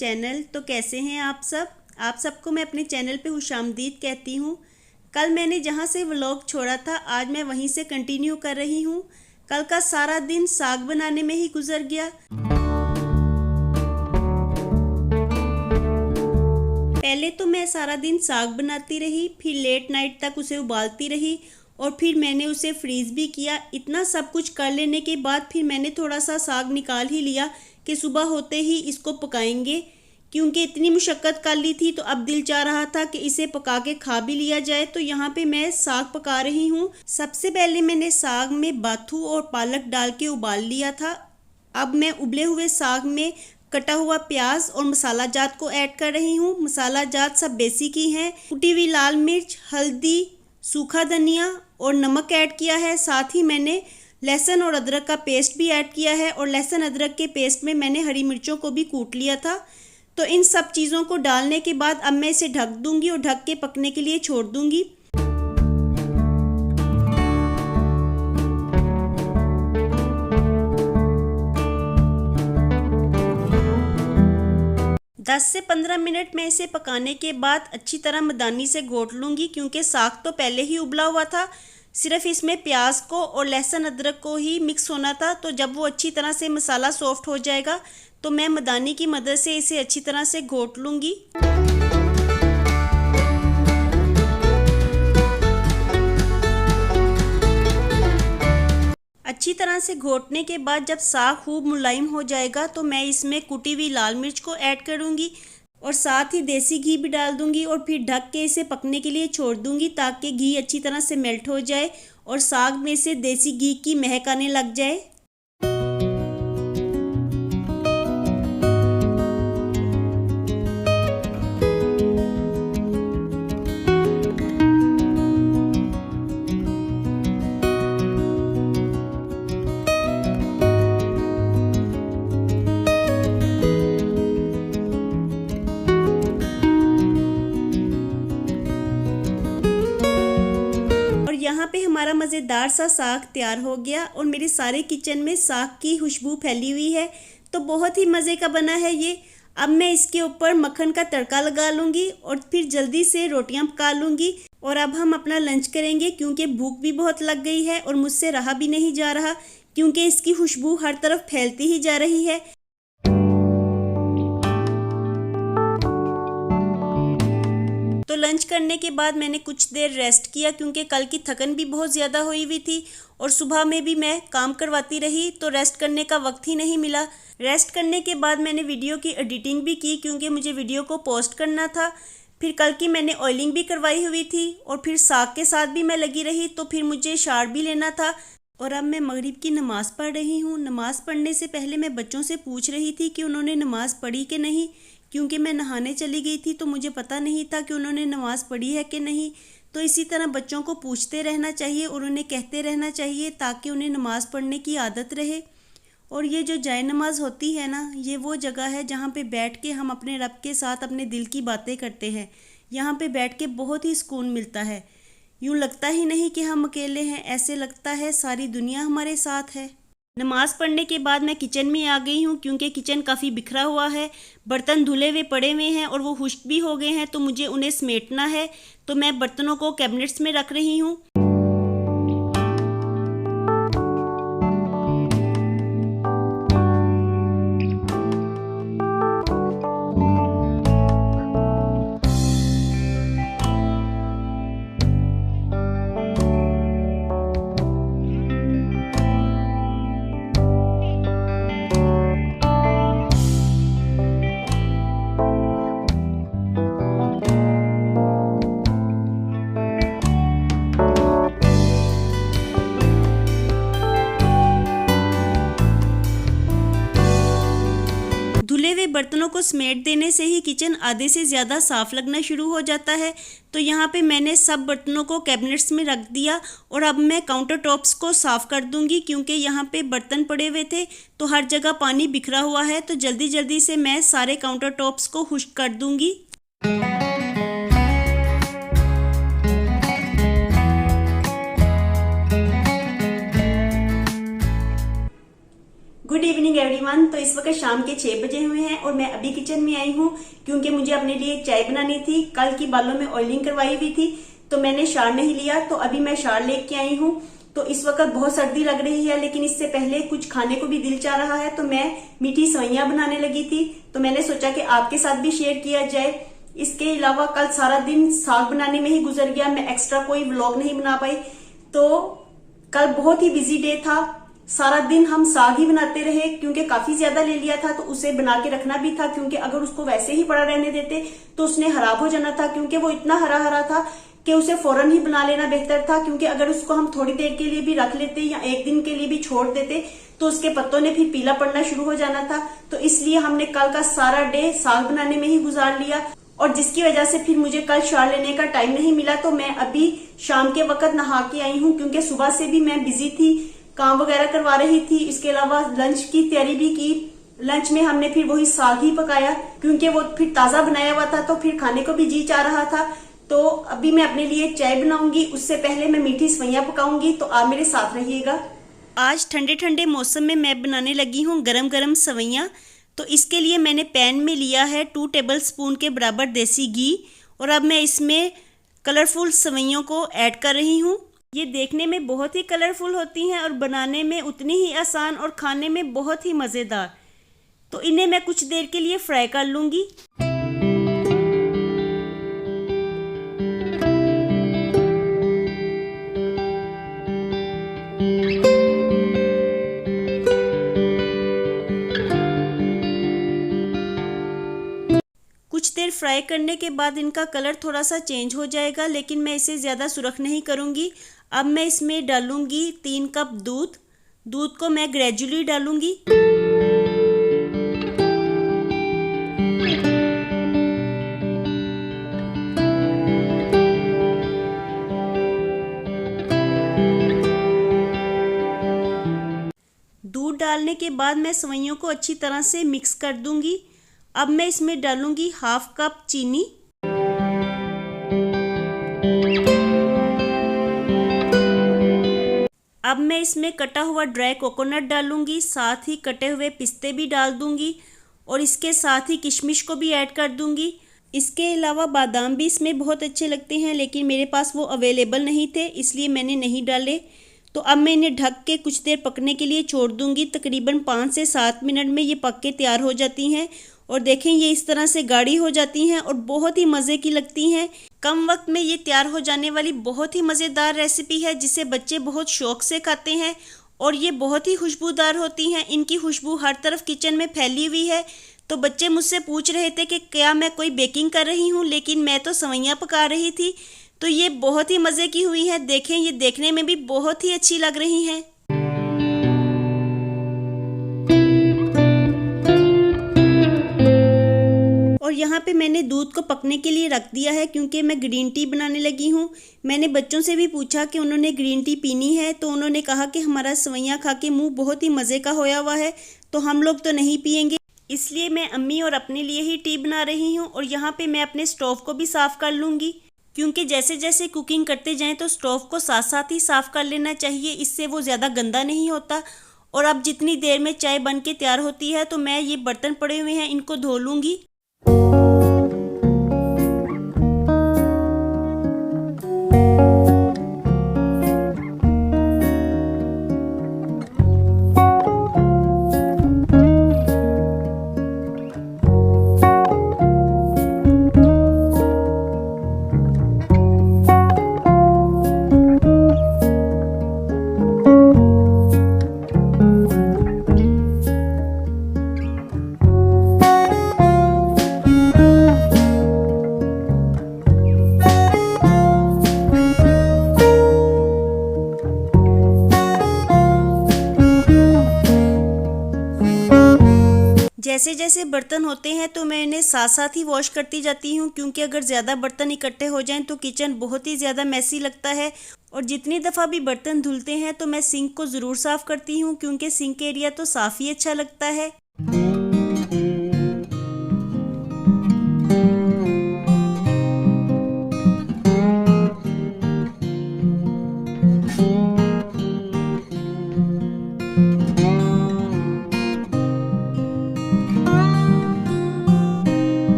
Channel. तो कैसे हैं आप सब? आप सबको मैं अपने चैनल पे खुशामदीद कहती हूँ। कल मैंने जहाँ से व्लॉग छोड़ा था आज मैं वहीं से कंटिन्यू कर रही हूँ। कल का सारा दिन साग बनाने में ही गुजर गया। पहले तो मैं सारा दिन साग बनाती रही, फिर लेट नाइट तक उसे उबालती रही और फिर मैंने उसे फ्रीज़ भी किया। इतना सब कुछ कर लेने के बाद फिर मैंने थोड़ा सा साग निकाल ही लिया कि सुबह होते ही इसको पकाएंगे, क्योंकि इतनी मुशक्क़त कर ली थी तो अब दिल चाह रहा था कि इसे पका के खा भी लिया जाए। तो यहाँ पे मैं साग पका रही हूँ। सबसे पहले मैंने साग में बाथू और पालक डाल के उबाल लिया था। अब मैं उबले हुए साग में कटा हुआ प्याज और मसाला जात को ऐड कर रही हूँ। मसाला जात सब बेसिक ही हैं। कुटी हुई लाल मिर्च, हल्दी, सूखा धनिया और नमक ऐड किया है। साथ ही मैंने लहसुन और अदरक का पेस्ट भी ऐड किया है और लहसुन अदरक के पेस्ट में मैंने हरी मिर्चों को भी कूट लिया था। तो इन सब चीज़ों को डालने के बाद अब मैं इसे ढक दूंगी और ढक के पकने के लिए छोड़ दूंगी। दस से 15 मिनट में इसे पकाने के बाद अच्छी तरह मदानी से घोट लूँगी, क्योंकि साग तो पहले ही उबला हुआ था। सिर्फ इसमें प्याज को और लहसुन अदरक को ही मिक्स होना था। तो जब वो अच्छी तरह से मसाला सॉफ्ट हो जाएगा तो मैं मदानी की मदद से इसे अच्छी तरह से घोट लूँगी। अच्छी तरह से घोटने के बाद जब साग खूब मुलायम हो जाएगा तो मैं इसमें कुटी हुई लाल मिर्च को ऐड करूँगी और साथ ही देसी घी भी डाल दूँगी और फिर ढक के इसे पकने के लिए छोड़ दूँगी, ताकि घी अच्छी तरह से मेल्ट हो जाए और साग में से देसी घी की महक आने लग जाए। यहाँ पे हमारा मज़ेदार सा साग तैयार हो गया और मेरे सारे किचन में साग की खुशबू फैली हुई है। तो बहुत ही मज़े का बना है ये। अब मैं इसके ऊपर मक्खन का तड़का लगा लूँगी और फिर जल्दी से रोटियां पका लूँगी और अब हम अपना लंच करेंगे, क्योंकि भूख भी बहुत लग गई है और मुझसे रहा भी नहीं जा रहा, क्योंकि इसकी खुशबू हर तरफ फैलती ही जा रही है। तो लंच करने के बाद मैंने कुछ देर रेस्ट किया, क्योंकि कल की थकन भी बहुत ज़्यादा हुई हुई थी और सुबह में भी मैं काम करवाती रही तो रेस्ट करने का वक्त ही नहीं मिला। रेस्ट करने के बाद मैंने वीडियो की एडिटिंग भी की, क्योंकि मुझे वीडियो को पोस्ट करना था। फिर कल की मैंने ऑयलिंग भी करवाई हुई थी और फिर साग के साथ भी मैं लगी रही, तो फिर मुझे शावर भी लेना था। और अब मैं मगरिब की नमाज़ पढ़ रही हूँ। नमाज़ पढ़ने से पहले मैं बच्चों से पूछ रही थी कि उन्होंने नमाज़ पढ़ी कि नहीं, क्योंकि मैं नहाने चली गई थी तो मुझे पता नहीं था कि उन्होंने नमाज़ पढ़ी है कि नहीं। तो इसी तरह बच्चों को पूछते रहना चाहिए और उन्हें कहते रहना चाहिए, ताकि उन्हें नमाज़ पढ़ने की आदत रहे। और ये जो जाए नमाज़ होती है ना, ये वो जगह है जहाँ पे बैठ के हम अपने रब के साथ अपने दिल की बातें करते हैं। यहाँ पे बैठ के बहुत ही सुकून मिलता है। यूँ लगता ही नहीं कि हम अकेले हैं, ऐसे लगता है सारी दुनिया हमारे साथ है। नमाज़ पढ़ने के बाद मैं किचन में आ गई हूँ, क्योंकि किचन काफ़ी बिखरा हुआ है। बर्तन धुले हुए पड़े हुए हैं और वो खुश्क भी हो गए हैं, तो मुझे उन्हें समेटना है। तो मैं बर्तनों को कैबिनेट्स में रख रही हूँ। बर्तनों को समेट देने से ही किचन आधे से ज़्यादा साफ़ लगना शुरू हो जाता है। तो यहाँ पे मैंने सब बर्तनों को कैबिनेट्स में रख दिया और अब मैं काउंटर टॉप्स को साफ़ कर दूँगी, क्योंकि यहाँ पे बर्तन पड़े हुए थे तो हर जगह पानी बिखरा हुआ है। तो जल्दी जल्दी से मैं सारे काउंटर टॉप्स को खुश्क कर दूँगी। Good evening everyone. एवरीवन। तो इस वक्त शाम के 6 बजे हुए हैं और मैं अभी किचन में आई हूँ क्योंकि मुझे अपने लिए चाय बनानी थी। कल की बालों में ऑयलिंग करवाई हुई थी तो मैंने शार नहीं लिया, तो अभी मैं शार लेके आई हूँ। तो इस वक्त बहुत सर्दी लग रही है, लेकिन इससे पहले कुछ खाने को भी दिल चाह रहा है, तो मैं मीठी सेवइयां बनाने लगी थी। तो मैंने सोचा कि आपके साथ भी शेयर किया जाए। इसके अलावा कल सारा दिन साग बनाने में ही गुजर गया, मैं एक्स्ट्रा कोई व्लॉग नहीं बना पाई। तो कल बहुत ही बिजी डे था, सारा दिन हम साग ही बनाते रहे क्योंकि काफी ज्यादा ले लिया था, तो उसे बना के रखना भी था क्योंकि अगर उसको वैसे ही पड़ा रहने देते तो उसने खराब हो जाना था, क्योंकि वो इतना हरा हरा था कि उसे फौरन ही बना लेना बेहतर था। क्योंकि अगर उसको हम थोड़ी देर के लिए भी रख लेते या एक दिन के लिए भी छोड़ देते तो उसके पत्तों ने फिर पीला पड़ना शुरू हो जाना था। तो इसलिए हमने कल का सारा डे साग बनाने में ही गुजार लिया और जिसकी वजह से फिर मुझे कल शार लेने का टाइम नहीं मिला। तो मैं अभी शाम के वक्त नहा के आई हूँ क्योंकि सुबह से भी मैं बिजी थी, काम वगैरह करवा रही थी। इसके अलावा लंच की तैयारी भी की। लंच में हमने फिर वही साग ही पकाया क्योंकि वो फिर ताजा बनाया हुआ था, तो फिर खाने को भी जी चाह रहा था। तो अभी मैं अपने लिए चाय बनाऊंगी, उससे पहले मैं मीठी सेवइयां पकाऊंगी, तो आप मेरे साथ रहिएगा। आज ठंडे ठंडे मौसम में मैं बनाने लगी हूँ गरम गरम सेवइयां। तो इसके लिए मैंने पैन में लिया है 2 टेबलस्पून के बराबर देसी घी और अब मैं इसमें कलरफुल सेवइयों को ऐड कर रही हूँ। ये देखने में बहुत ही कलरफुल होती हैं और बनाने में उतनी ही आसान और खाने में बहुत ही मज़ेदार। तो इन्हें मैं कुछ देर के लिए फ्राई कर लूँगी। कुछ देर फ्राई करने के बाद इनका कलर थोड़ा सा चेंज हो जाएगा, लेकिन मैं इसे ज़्यादा सुर्ख नहीं करूँगी। अब मैं इसमें डालूँगी 3 कप दूध। दूध को मैं ग्रेजुअली डालूँगी। दूध डालने के बाद मैं सेवइयों को अच्छी तरह से मिक्स कर दूँगी। अब मैं इसमें डालूंगी 1/2 कप चीनी। अब मैं इसमें कटा हुआ ड्राई कोकोनट डालूंगी, साथ ही कटे हुए पिस्ते भी डाल दूंगी और इसके साथ ही किशमिश को भी ऐड कर दूंगी। इसके अलावा बादाम भी इसमें बहुत अच्छे लगते हैं, लेकिन मेरे पास वो अवेलेबल नहीं थे, इसलिए मैंने नहीं डाले। तो अब मैं इन्हें ढक के कुछ देर पकने के लिए छोड़ दूंगी। तकरीबन 5 से 7 मिनट में ये पक के तैयार हो जाती हैं और देखें ये इस तरह से गाढ़ी हो जाती हैं और बहुत ही मज़े की लगती हैं। कम वक्त में ये तैयार हो जाने वाली बहुत ही मज़ेदार रेसिपी है जिसे बच्चे बहुत शौक से खाते हैं और ये बहुत ही खुशबूदार होती हैं। इनकी खुशबू हर तरफ किचन में फैली हुई है। तो बच्चे मुझसे पूछ रहे थे कि क्या मैं कोई बेकिंग कर रही हूँ, लेकिन मैं तो सेवइयां पका रही थी। तो ये बहुत ही मज़े की हुई है। देखें ये देखने में भी बहुत ही अच्छी लग रही हैं। और यहाँ पे मैंने दूध को पकने के लिए रख दिया है क्योंकि मैं ग्रीन टी बनाने लगी हूँ। मैंने बच्चों से भी पूछा कि उन्होंने ग्रीन टी पीनी है, तो उन्होंने कहा कि हमारा सेवइयां खा के मुँह बहुत ही मज़े का होया हुआ है, तो हम लोग तो नहीं पियेंगे। इसलिए मैं अम्मी और अपने लिए ही टी बना रही हूँ। और यहाँ पे मैं अपने स्टोव को भी साफ़ कर लूँगी क्योंकि जैसे जैसे कुकिंग करते जाएं तो स्टोव को साथ साथ ही साफ़ कर लेना चाहिए, इससे वो ज़्यादा गंदा नहीं होता। और अब जितनी देर में चाय बन के तैयार होती है तो मैं ये बर्तन पड़े हुए हैं इनको धो लूँगी। जैसे जैसे बर्तन होते हैं तो मैं इन्हें साथ साथ ही वॉश करती जाती हूँ क्योंकि अगर ज़्यादा बर्तन इकट्ठे हो जाएं तो किचन बहुत ही ज़्यादा मैसी लगता है। और जितनी दफ़ा भी बर्तन धुलते हैं तो मैं सिंक को ज़रूर साफ़ करती हूँ क्योंकि सिंक एरिया तो साफ़ ही अच्छा लगता है।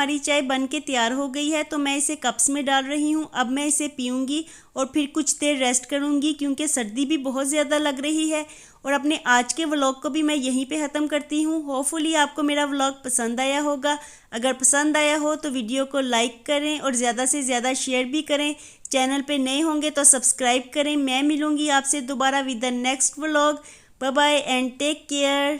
हमारी चाय बन के तैयार हो गई है, तो मैं इसे कप्स में डाल रही हूँ। अब मैं इसे पीऊँगी और फिर कुछ देर रेस्ट करूँगी क्योंकि सर्दी भी बहुत ज़्यादा लग रही है। और अपने आज के व्लॉग को भी मैं यहीं पे ख़त्म करती हूँ। होपफुली आपको मेरा व्लॉग पसंद आया होगा। अगर पसंद आया हो तो वीडियो को लाइक करें और ज़्यादा से ज़्यादा शेयर भी करें। चैनल पे नए होंगे तो सब्सक्राइब करें। मैं मिलूँगी आपसे दोबारा with the next vlog. Bye bye and take care.